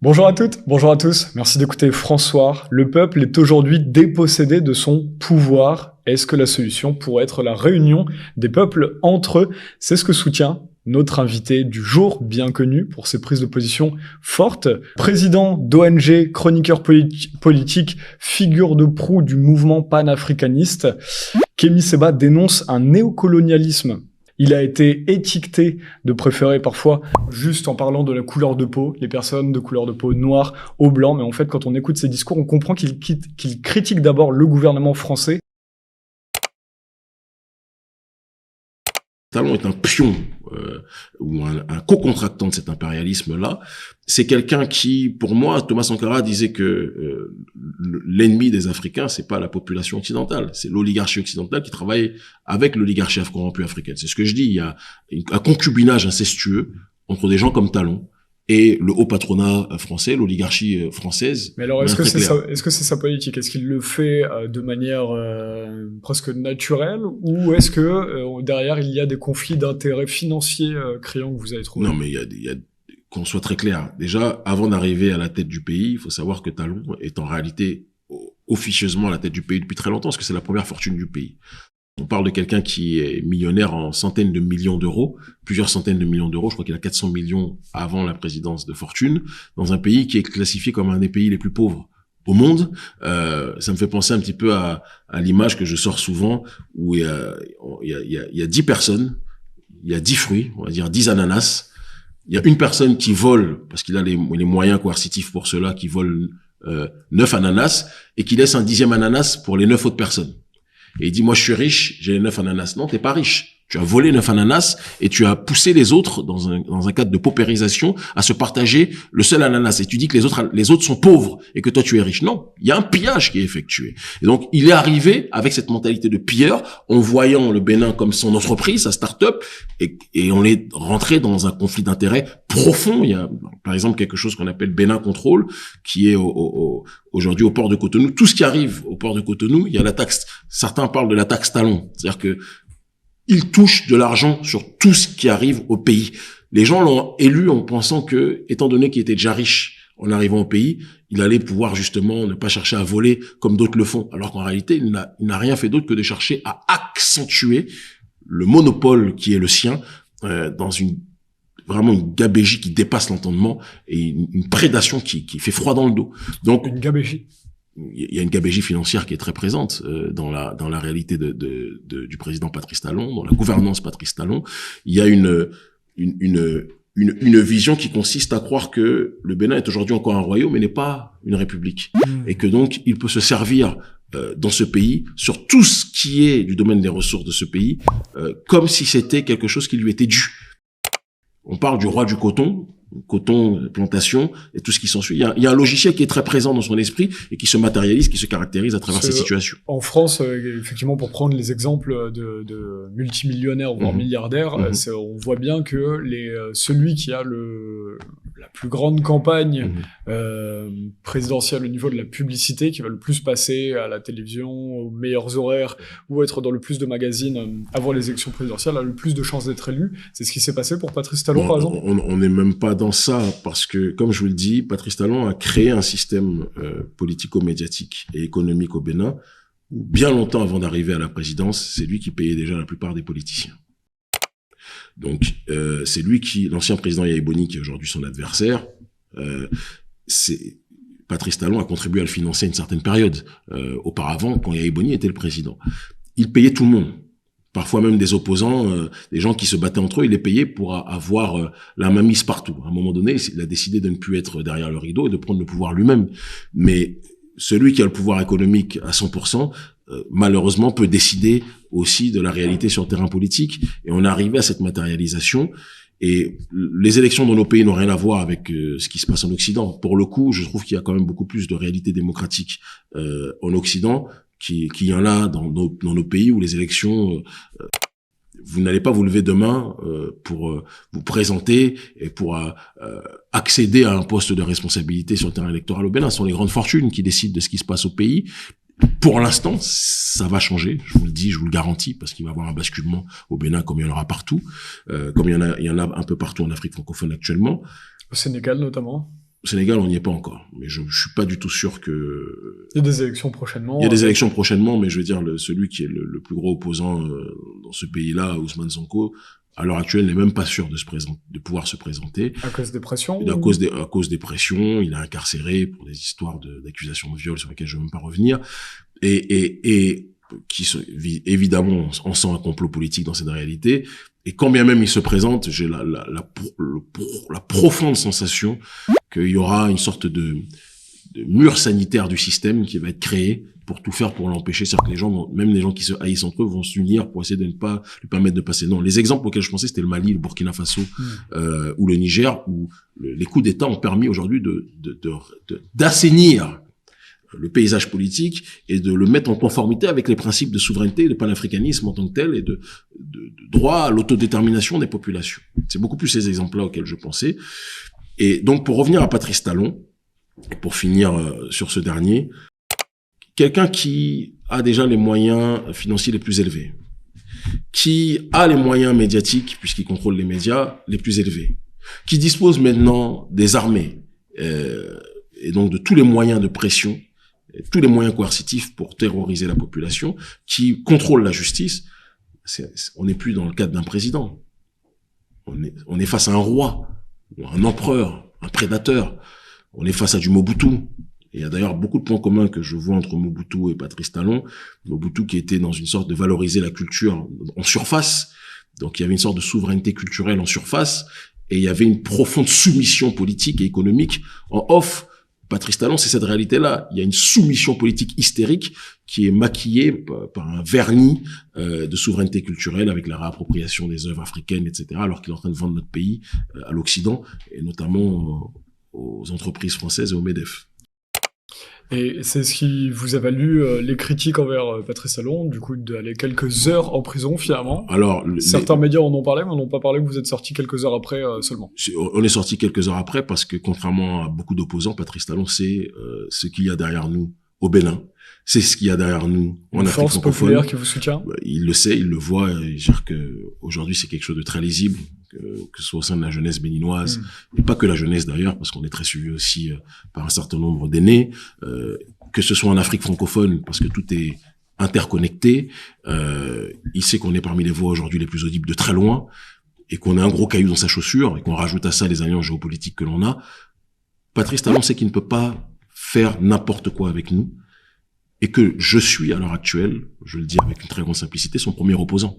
Bonjour à toutes, bonjour à tous. Merci d'écouter François. Le peuple est aujourd'hui dépossédé de son pouvoir. Est-ce que la solution pourrait être la réunion des peuples entre eux? C'est ce que soutient notre invité du jour, bien connu pour ses prises de position fortes. Président d'ONG, chroniqueur politique, figure de proue du mouvement panafricaniste, Kémy Séba dénonce un néocolonialisme. Il a été étiqueté de préférer parfois, juste en parlant de la couleur de peau, les personnes de couleur de peau noire au blanc. Mais en fait, quand on écoute ses discours, on comprend qu'il critique d'abord le gouvernement français. Talon est un pion ou un co-contractant de cet impérialisme-là. C'est quelqu'un qui, pour moi, Thomas Sankara disait que l'ennemi des Africains, c'est pas la population occidentale, c'est l'oligarchie occidentale qui travaille avec l'oligarchie corrompue africaine. C'est ce que je dis, il y a un concubinage incestueux entre des gens comme Talon et le haut patronat français, l'oligarchie française. Mais alors, est-ce que c'est sa politique? Est-ce qu'il le fait de manière presque naturelle, ou est-ce que derrière il y a des conflits d'intérêts financiers criants que vous avez trouvés? Non, mais il y a qu'on soit très clair. Déjà, avant d'arriver à la tête du pays, il faut savoir que Talon est en réalité officieusement à la tête du pays depuis très longtemps, parce que c'est la première fortune du pays. On parle de quelqu'un qui est millionnaire en centaines de millions d'euros, plusieurs centaines de millions d'euros. Je crois qu'il a 400 millions avant la présidence de fortune, dans un pays qui est classifié comme un des pays les plus pauvres au monde. Ça me fait penser un petit peu à l'image que je sors souvent, où il y a 10 personnes, il y a 10 fruits, on va dire 10 ananas. Il y a une personne qui vole, parce qu'il a les moyens coercitifs pour cela, qui vole 9 ananas, et qui laisse un 10e ananas pour les 9 autres personnes. Et il dit, moi, je suis riche, j'ai les 9 ananas. Non, t'es pas riche. Tu as volé 9 ananas et tu as poussé les autres, dans un cadre de paupérisation, à se partager le seul ananas. Et tu dis que les autres sont pauvres et que toi, tu es riche. Non. Il y a un pillage qui est effectué. Et donc, il est arrivé avec cette mentalité de pilleur, en voyant le Bénin comme son entreprise, sa start-up, et on est rentré dans un conflit d'intérêts profond. Il y a, par exemple, quelque chose qu'on appelle Bénin Control, qui est aujourd'hui au port de Cotonou. Tout ce qui arrive au port de Cotonou, il y a la taxe. Certains parlent de la taxe Talon. C'est-à-dire que il touche de l'argent sur tout ce qui arrive au pays. Les gens l'ont élu en pensant que, étant donné qu'il était déjà riche en arrivant au pays, il allait pouvoir justement ne pas chercher à voler comme d'autres le font. Alors qu'en réalité, il n'a rien fait d'autre que de chercher à accentuer le monopole qui est le sien, dans vraiment une gabégie qui dépasse l'entendement et une prédation qui fait froid dans le dos. Donc, une gabégie. Il y a une gabégie financière qui est très présente dans la réalité du président Patrice Talon, dans la gouvernance Patrice Talon. Il y a une vision qui consiste à croire que le Bénin est aujourd'hui encore un royaume mais n'est pas une république, et que donc il peut se servir dans ce pays sur tout ce qui est du domaine des ressources de ce pays, comme si c'était quelque chose qui lui était dû. On parle du roi du coton, plantation et tout ce qui s'ensuit. Il y a un logiciel qui est très présent dans son esprit et qui se matérialise, qui se caractérise à travers ces situations. En France, effectivement, pour prendre les exemples de multimillionnaires voire milliardaires, on voit bien que celui qui a la plus grande campagne présidentielle au niveau de la publicité, qui va le plus passer à la télévision, aux meilleurs horaires, ou être dans le plus de magazines avant les élections présidentielles, a le plus de chances d'être élu. C'est ce qui s'est passé pour Patrice Talon, par exemple. On n'est même pas dans ça, parce que, comme je vous le dis, Patrice Talon a créé un système politico-médiatique et économique au Bénin, où bien longtemps avant d'arriver à la présidence, c'est lui qui payait déjà la plupart des politiciens. Donc, c'est lui l'ancien président Yahya Boni, qui est aujourd'hui son adversaire, Patrice Talon a contribué à le financer à une certaine période, auparavant, quand Yahya Boni était le président. Il payait tout le monde. Parfois même des opposants, des gens qui se battaient entre eux, il les payait pour avoir la main mise partout. À un moment donné, il a décidé de ne plus être derrière le rideau et de prendre le pouvoir lui-même. Mais celui qui a le pouvoir économique à 100%, malheureusement, peut décider aussi de la réalité sur le terrain politique. Et on est arrivé à cette matérialisation. Et les élections dans nos pays n'ont rien à voir avec ce qui se passe en Occident. Pour le coup, je trouve qu'il y a quand même beaucoup plus de réalité démocratique en Occident qu'il y en a dans nos pays, où les élections, vous n'allez pas vous lever demain pour vous présenter et pour accéder à un poste de responsabilité sur le terrain électoral au Bénin. Ce sont les grandes fortunes qui décident de ce qui se passe au pays. Pour l'instant, ça va changer, je vous le dis, je vous le garantis, parce qu'il va y avoir un basculement au Bénin comme il y en aura partout, comme il y en a un peu partout en Afrique francophone actuellement. Au Sénégal notamment. Au Sénégal, on n'y est pas encore. Mais je suis pas du tout sûr que... Il y a des élections prochainement. Il y a des élections prochainement, mais je veux dire, celui qui est le plus gros opposant dans ce pays-là, Ousmane Sonko, à l'heure actuelle, n'est même pas sûr de pouvoir se présenter. À cause des pressions? À cause des pressions, il est incarcéré pour des histoires d'accusations de viol sur lesquelles je ne vais même pas revenir. Et évidemment, on sent un complot politique dans cette réalité. Et quand bien même il se présente, j'ai la profonde sensation qu'il y aura une sorte de mur sanitaire du système qui va être créé pour tout faire pour l'empêcher. C'est-à-dire que les gens, même les gens qui se haïssent entre eux, vont s'unir pour essayer de ne pas lui permettre de passer. Non, les exemples auxquels je pensais, c'était le Mali, le Burkina Faso ou le Niger, où les coups d'État ont permis aujourd'hui d'assainir le paysage politique et de le mettre en conformité avec les principes de souveraineté, de panafricanisme en tant que tel et de droit à l'autodétermination des populations. C'est beaucoup plus ces exemples-là auxquels je pensais. Et donc, pour revenir à Patrice Talon, et pour finir sur ce dernier, quelqu'un qui a déjà les moyens financiers les plus élevés, qui a les moyens médiatiques, puisqu'il contrôle les médias, les plus élevés, qui dispose maintenant des armées, et donc de tous les moyens de pression, tous les moyens coercitifs pour terroriser la population, qui contrôle la justice, on n'est plus dans le cadre d'un président. On est face à un roi, ou un empereur, un prédateur. On est face à du Mobutu. Et il y a d'ailleurs beaucoup de points communs que je vois entre Mobutu et Patrice Talon. Mobutu qui était dans une sorte de valoriser la culture en surface. Donc il y avait une sorte de souveraineté culturelle en surface. Et il y avait une profonde soumission politique et économique en off. Patrice Talon, c'est cette réalité-là. Il y a une soumission politique hystérique qui est maquillée par un vernis de souveraineté culturelle avec la réappropriation des œuvres africaines, etc., alors qu'il est en train de vendre notre pays à l'Occident, et notamment aux entreprises françaises et au MEDEF. Et c'est ce qui vous a valu les critiques envers Patrice Talon, du coup d'aller quelques heures en prison finalement. Alors, certains médias en ont parlé, mais on n'ont pas parlé que vous êtes sorti quelques heures après seulement. On est sorti quelques heures après parce que contrairement à beaucoup d'opposants, Patrice Talon sait ce qu'il y a derrière nous au Bénin. C'est ce qu'il y a derrière nous en Afrique francophone. Une force populaire qui vous soutient. Il le sait, il le voit. Il dire que aujourd'hui c'est quelque chose de très lisible, que ce soit au sein de la jeunesse béninoise, et pas que la jeunesse d'ailleurs, parce qu'on est très suivi aussi par un certain nombre d'aînés, que ce soit en Afrique francophone, parce que tout est interconnecté. Il sait qu'on est parmi les voix aujourd'hui les plus audibles de très loin, et qu'on a un gros caillou dans sa chaussure, et qu'on rajoute à ça les alliances géopolitiques que l'on a. Patrice Talon sait qu'il ne peut pas faire n'importe quoi avec nous, et que je suis à l'heure actuelle, je le dis avec une très grande simplicité, son premier opposant.